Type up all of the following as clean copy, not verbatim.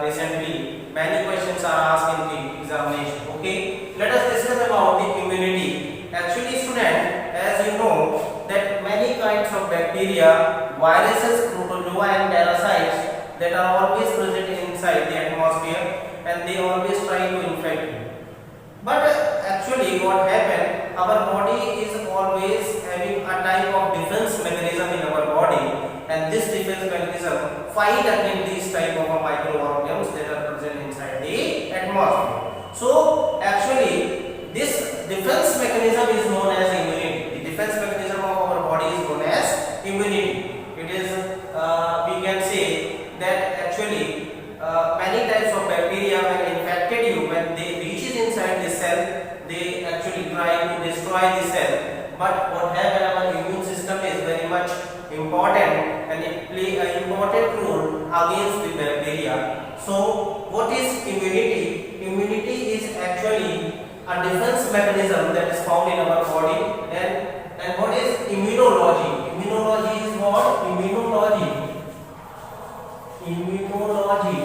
recently many questions are asked in the examination. Okay, let us discuss about the immunity. Actually student, as you know that many kinds of bacteria, viruses, protozoa and parasites that are always present inside the atmosphere and they always try to infect you. But actually what happened, our body is always having a type of defense mechanism in our body, and this defense mechanism fight against these type of microorganisms that are present inside the atmosphere. So actually this defense mechanism is known as immunity. The defense mechanism of our body is known as immunity. It is we can say that actually many types of bacteria when infected you, when they reaches inside the cell, they actually try to destroy the cell. But what happens, our immune system is very much important and it play an important role against the bacteria. So what is immunity? Immunity is actually a defense mechanism that is found in our body. And what is immunology? Immunology is what? Immunology,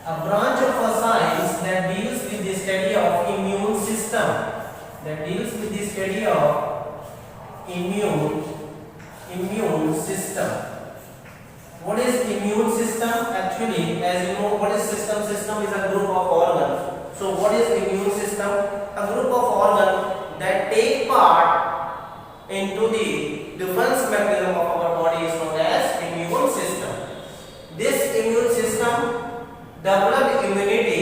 a branch of a science that deals with the study of immune system. Immune system. What is immune system? Actually, as you know, what is system? System is a group of organs. So what is immune system? A group of organs that take part into the defense mechanism of our body is known as immune system. This immune system develop immunity,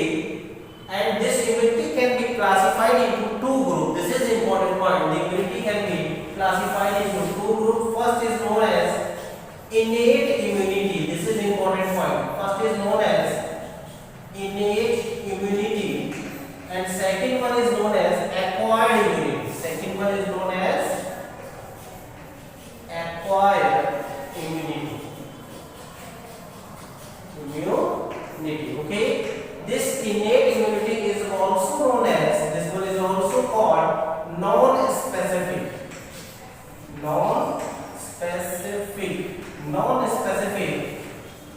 and this immunity can be classified into two groups. This is important point. The immunity can be classified into two groups. First is known as innate immunity. This is important point. First is known as innate immunity, and second one is known as acquired immunity. Second one is known as acquired immunity. Okay, this innate immunity is also known as, this one is also called non-specific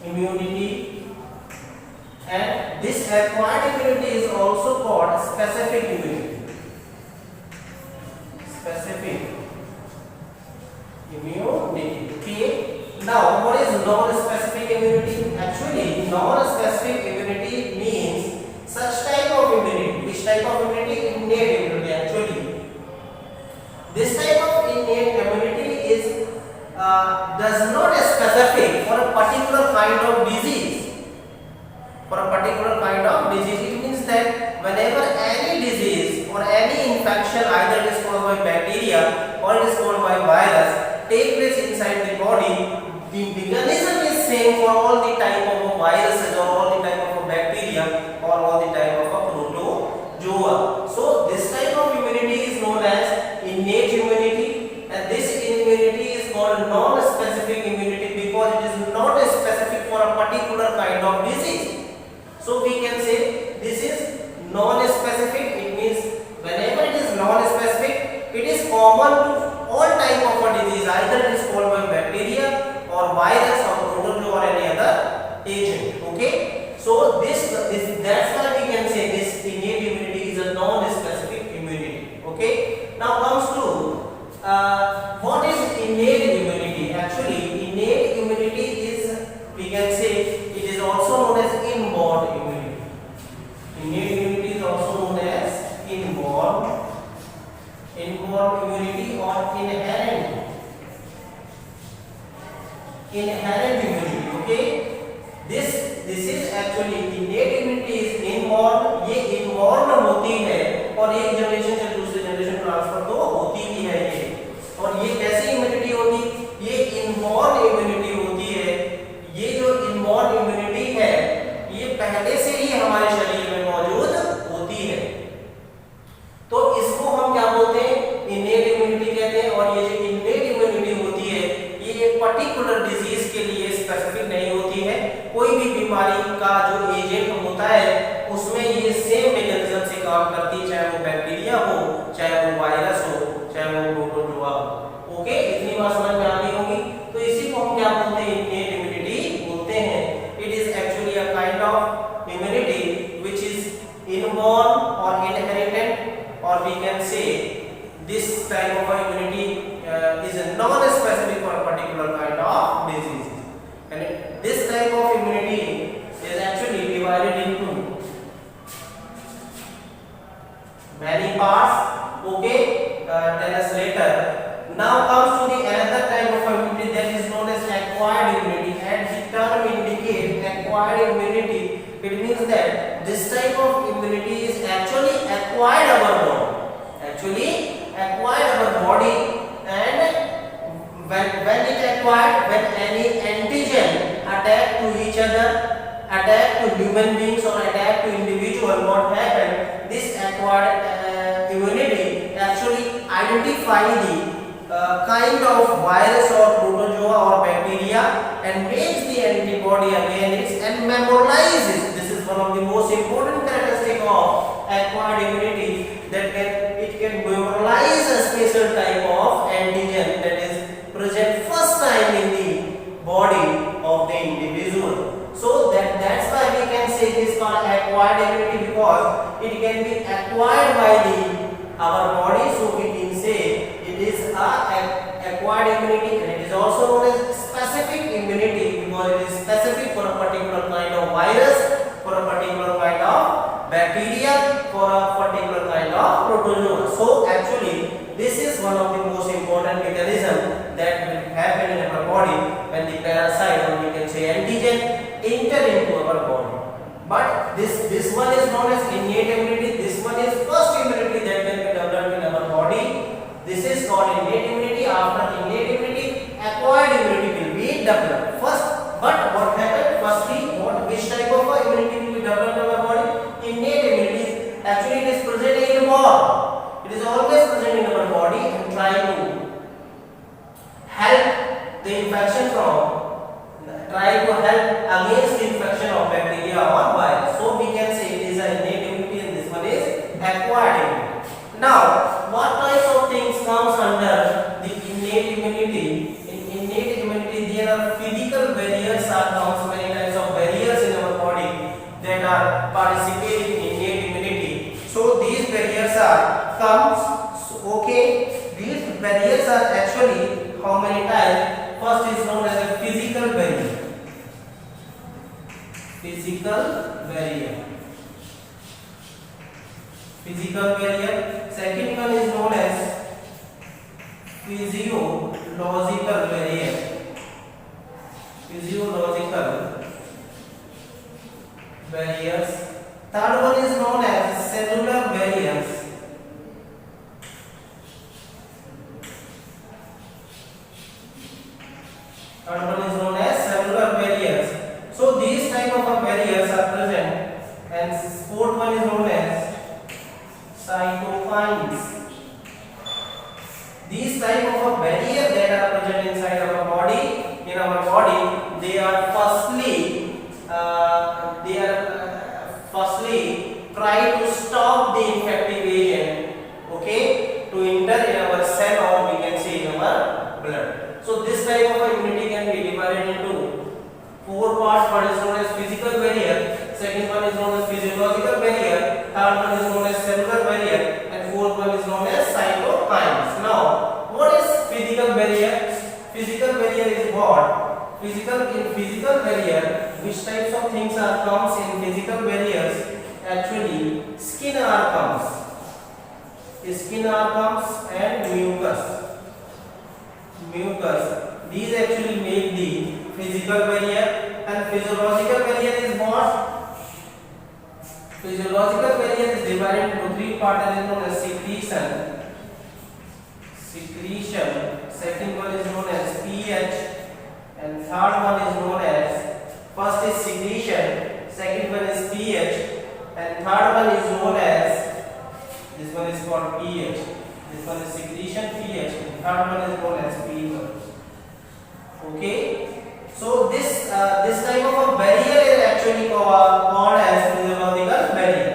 immunity, and this acquired immunity is also called specific immunity. Okay, now what is non-specific immunity? Actually, non-specific immunity means such type of immunity. Which type of immunity? Innate immunity. Actually, this type of innate immunity is does not specific for a particular kind of disease. It means that whenever any disease or any infection, either it is caused by bacteria or it is caused by virus, take place inside the body, the mechanism is same for all the type of viruses or all the type of bacteria or all the type of protozoa. So this type of immunity is known as innate immunity, and this immunity is called non-specific immunity because it is not specific for a particular kind of disease. So we can say this is non-specific. It means whenever it is non-specific, it is common to all type of a disease, either it is caused by bacteria or virus or protozoa or any other agent. Okay, so this that's why we can say this innate immunity is a non-specific immunity. Okay, now comes to what is innate immunity? Actually, innate immunity is, we can say, it is also known as inborn immunity. Innate immunity is also known as inborn immunity or inherent immunity. Okay, this is actually innate immunity is inborn. ये inborn होती है और एक generation से दूसरे generation transfer तो होती भी है ये। और ये कैसी इम्यूनिटी होती? ये इनबॉर्न इम्यूनिटी होती है। ये जो इनबॉर्न इम्यूनिटी है ये पहले से ही हमारे शरीर में मौजूद होती है, तो इसको हम क्या बोलते हैं? इनेट इम्यूनिटी कहते हैं। और ये जो इनेट इम्यूनिटी होती है ये एक पर्टिकुलर डिजीज के लिए स्पेसिफिक नहीं होती है। कोई भी बीमारी का जो एजेंट होता है उसमें ये सेम मैकेनिज्म से काम करती है, चाहे वो बैक्टीरिया हो, चाहे वो वायरस हो, चाहे वो प्रोटोजोआ हो। ओके, इतनी बात समझ में आ गई होगी। तो इसी को हम क्या बोलते हैं? इनेट इम्यूनिटी बोलते हैं। It is actually a kind of type of immunity is non-specific for a particular kind of disease. And this type of immunity is actually divided into many parts. Okay, tell us later. Now comes to the another type of immunity that is known as acquired immunity. And the term indicates acquired immunity. It means that this type of immunity is actually acquired our body. Actually acquired our body, and when it acquired, when any antigen attack to each other, attack to human beings or attack to individual, what happened? This acquired immunity actually identify the kind of virus or protozoa or bacteria and makes the antibody against it and memorizes. This is one of the most important characteristic of acquired immunity, that it can memorize a special type of antigen that is present first time in the body of the individual. So that's why we can say this called acquired immunity, because it can be acquired by our body. So we can say it is a acquired immunity, and it is also known as specific immunity because it is specific for a particular kind of virus, for a particular kind of bacteria, for a particular kind of protozoa. So actually this is one of the most important mechanism that will happen in our body when the parasite, or we can say antigen, enter into our body. But this one is known as innate immunity. This one is first immunity that can be developed in our body. This is called innate immunity. After innate immunity, acquired immunity will be developed first. But what happened? Firstly, which type of immunity will be developed in our body? Innate immunity. Actually, it is present in the body. It is always present in our body and try to help the infection try to help against the infection of bacteria or virus. So we can say it is an innate immunity, and this one is acquired immunity. Now, what types of things comes under the innate immunity? In innate immunity, there are physical barriers comes, many types of barriers in our body that are participating in innate immunity. So these barriers these barriers are actually how many types? First is known as a physical barrier. Physical barrier. Physical barrier. Second one is known as physiological barrier. Physiological barriers. Third one is known as cellular barriers. Third one is known as cellular barriers. So these type of barriers are present, and fourth one is known as cytokines. These type of barrier that are present inside our body, they are firstly try to stop the infective agent, okay, to enter in our cell, or we can say in our blood. So this type of immunity can be divided into four parts. One is known as physical barrier, second one is known as physiological barrier, third one is known as cellular barrier, and fourth one is known as cytokines. Now, what is physical barrier? Physical barrier is what? Physical barrier, which types of things are comes in physical barriers? Actually, skin are comes and mucus. These actually make the physical barrier. And physiological barrier is what? Physiological barrier is divided into three parts, and is known as secretion. Second one is known as pH, and third one is known as, first is secretion, second one is pH, and third one is known as, this one is called pH. This one is secretion, pH, and third one is known as pH. Okay, so this type of a barrier is actually called as physiological barrier.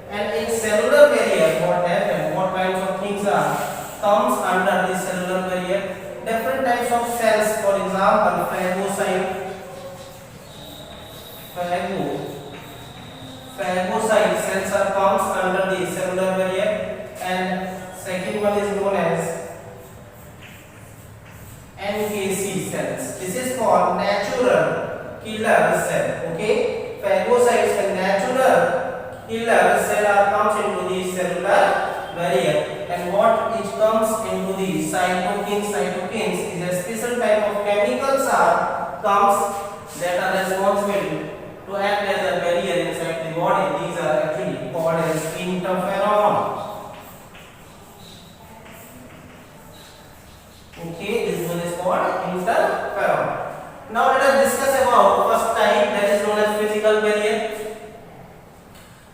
And in cellular barrier, what happens? What kinds of things comes under this cellular barrier? Different types of cells. For example, phagocyte cells comes under the cellular barrier. And second one is known as killer cell. Okay, phagocytes a natural killer cell are comes into the cellular barrier, and what it comes into the cytokines. Cytokines is a special type of chemicals are comes that are responsible to act as a barrier inside the body. These are actually called as interferon. Okay, this one is called interferon. Now let us discuss about first type, that is known as physical barrier.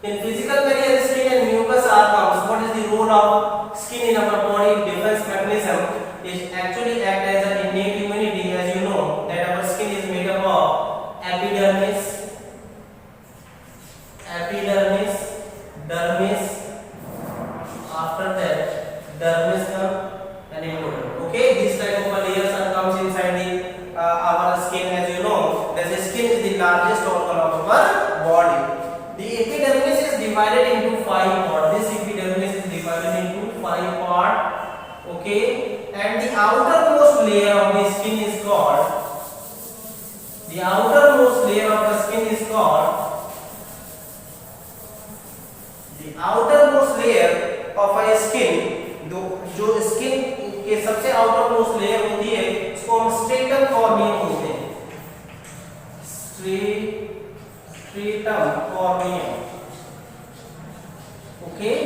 In physical barrier, skin and mucus are comes. What is the role of skin in our body? Defense mechanism is actually act as an innate immunity. As you know that our skin is made up of epidermis, dermis. After that, dermis comes and endodermis. Okay, these type of layers are comes inside the our skin. As you know, that the skin is the largest organ of our body. The epidermis is divided into 5 parts. This epidermis is divided into 5 parts. Okay, and the outermost layer of the skin is called. The outermost layer of the skin is called. The outermost layer of a skin, जो skin के सबसे outermost layer होती है, इसको हम stratum corneum बोलते हैं. Stratum corneum. Okay,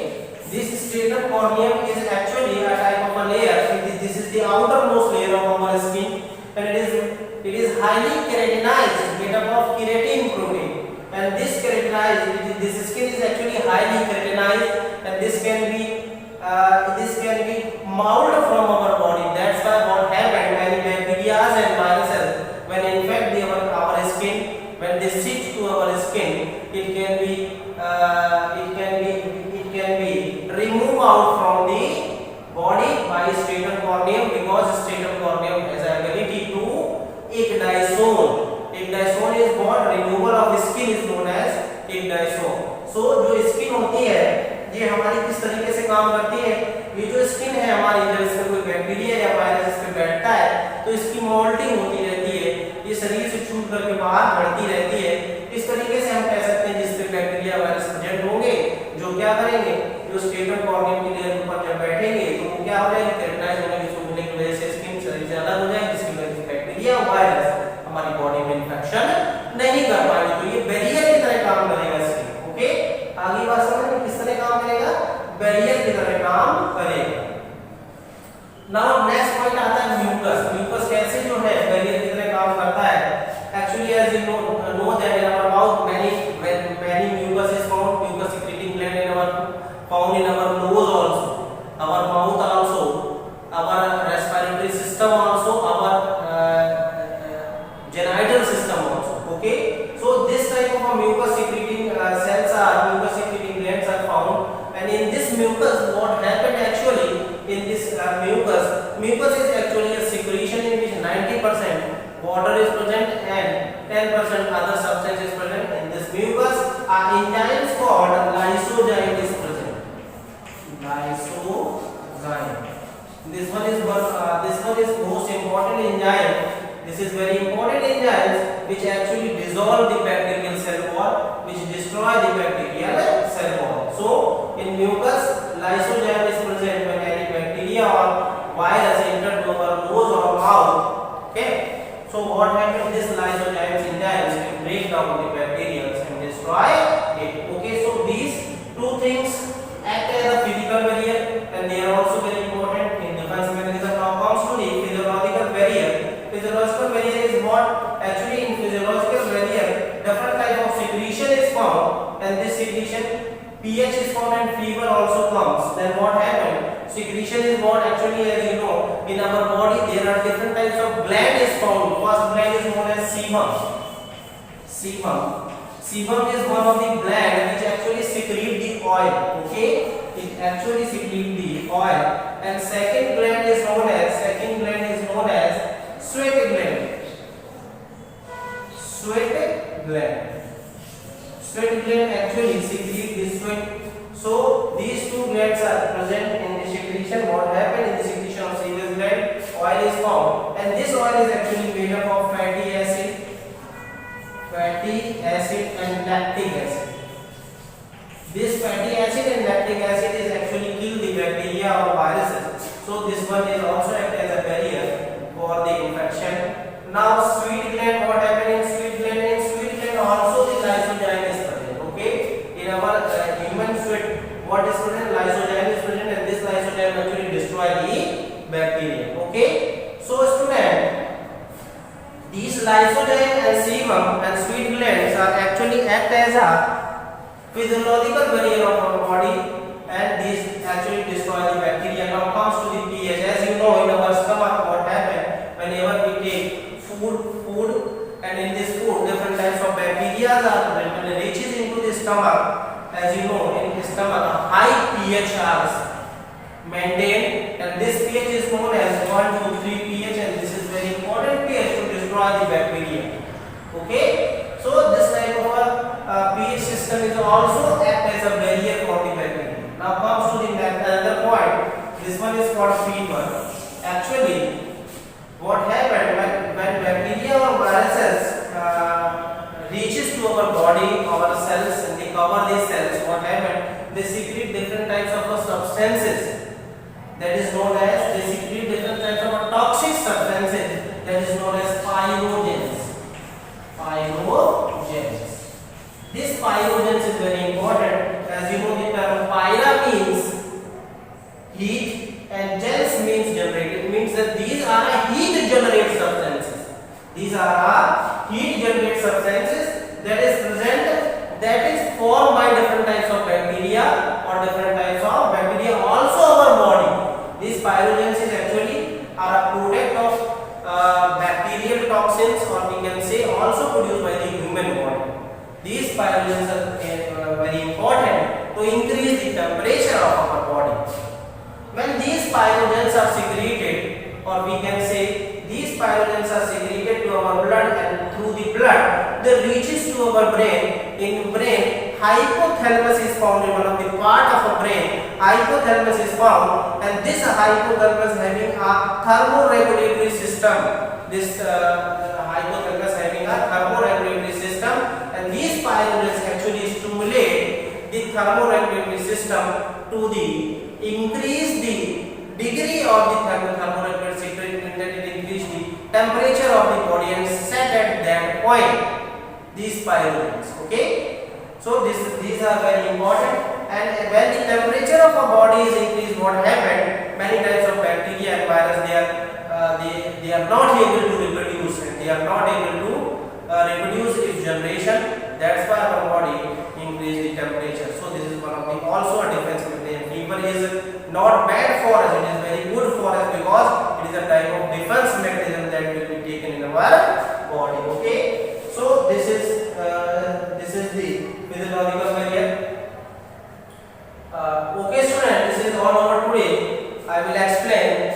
this stratum corneum is actually a type of a layer. This is the outermost layer of our skin, and it is highly keratinized, made up of keratin protein. And this skin is actually highly keratinized, and this can be mauled from our body. That's why what happened, many bacteria and viruses when infect our skin, when they stick to our skin, it can be removed out from the body by stratum corneum, because stratum corneum has the ability to ecdysone. Ecdysone is what removal of skin is known as ecdysone. So जो skin होती है, ये हमारी किस तरीके से काम करती है? ये जो स्किन है हमारी, जब इसमें कोई बैक्टीरिया या वायरस इस पे बैठता है तो इसकी मोल्डिंग होती रहती है, ये शरीर से छूट करके बाहर बढ़ती रहती है. इस तरीके से हम कह सकते हैं जिस पे बैक्टीरिया वायरस प्रेजेंट होंगे, जो क्या करेंगे, जो स्ट्रेटम कॉर्नियम की लेयर ऊपर जब बैठेंगे तो वो क्या हो जाएंगे, केराटिनाइज होने की वजह से स्किन शरीर से अलग हो जाएगी, जिसकी वजह से बैक्टीरिया वायरस हमारी बॉडी में इन्फेक्शन नहीं कर पाएंगे. तो ये बैरियर की तरह काम करेगा स्किन. ओके, आगे बात समझ में किस तरह काम करेगा, बैरियर की तरह काम करेगा. नाउ नेक्स्ट पॉइंट आता है म्यूकस. म्यूकस कैसे जो है बैरियर की तरह काम करता है? Actually as you know that in our mouth many mucus is found. Mucus secreting gland found in our nose also, our mouth also, our respiratory system also, our genital system also. Okay, so this type of a mucus secreting cells are mucus secreting glands are found, and in this mucus what happened actually in this mucus is actually a secretion in which 90% water is present and 10% other substance is present. In this mucus are enzymes called lysozyme is present. Lysozyme. This one is most important enzyme. This is very important enzymes which actually dissolve the bacterial cell wall, which destroy the bacterial cell wall. So in mucus, lysozyme is present when any bacteria or virus enter to our nose or mouth. Okay, so what happens? This lysozyme enzymes can break down the bacteria and destroy it. Okay, so these two things act as a physical barrier, and they are also very important in defense mechanism. Now comes to the physiological barrier. Physiological barrier is what actually in physiological barrier different type of secretion is found, and this secretion pH is found and fever also comes. Then what happens? Secretion is what actually, as you know, in our body there are different types of gland is found. First gland is known as sebum. Sebum is one of the gland which actually secrete the oil. Okay, it actually secrete the oil. And second gland is known as sweat gland. Sweat gland actually secrete the sweat. So these two glands are present in the secretion. What happens in the secretion of sebum gland? Oil is found, and this oil is actually made up of fatty acid. what is present? Lysozyme is present, and this lysozyme actually destroy the bacteria. Okay. So student, these lysozyme and sebum and sweet glands are actually act as a physiological barrier of our body, and these actually destroy the bacteria. Now comes to the pH. As you know, in our stomach, what happens whenever we take food, and in this food different types of bacteria are present, and it reaches into the stomach. As you know, in the stomach a high pH is maintained, and this pH is known as 1 to 3 pH, and this is very important pH to destroy the bacteria. Okay, so this type of a pH system is also act as a barrier for the bacteria. Now comes to the another point. This one is called fever. Actually, what happened when bacteria or viruses reaches to our body, our cells, and they cover these cells, what happened? They secrete different types of substances. That is known as, they secrete different types of toxic substances. That is known as pyrogens. Pyrogens. This pyrogens is very important. As you know, the term pyra means heat and gens means generate. It means that these are heat generate substances. These are heat generate substances that is present, that is formed by different types of bacteria or different types of bacteria also our body. These pyrogens is actually are a product of bacterial toxins, or we can say also produced by the human body. These pyrogens are very important to increase the temperature of our body. When these pyrogens are secreted, or we can say these pyrogens are secreted to our blood, and through the blood they reaches to our brain. In brain, hypothalamus is found in one of the part of a brain. Hypothalamus is found, and this hypothalamus having a thermoregulatory system. This hypothalamus having a thermoregulatory system, and these pyrogens actually stimulate the thermoregulatory system to the increase the degree of the thermoregulatory system, that it increase the temperature of the body and set at that point. These pyrogens. Okay, so these are very important, and when the temperature of a body is increased, what happened? Many types of bacteria and virus, they are not able to reproduce, and they are not able to reproduce its generation. That's why our body increase the temperature. So this is one of the also a defense mechanism. Fever is not bad for us; it is very good for us, because it is a type of defense mechanism that will be taken in our body. Okay. So this is the physiological barrier. Okay student, this is all over today. I will explain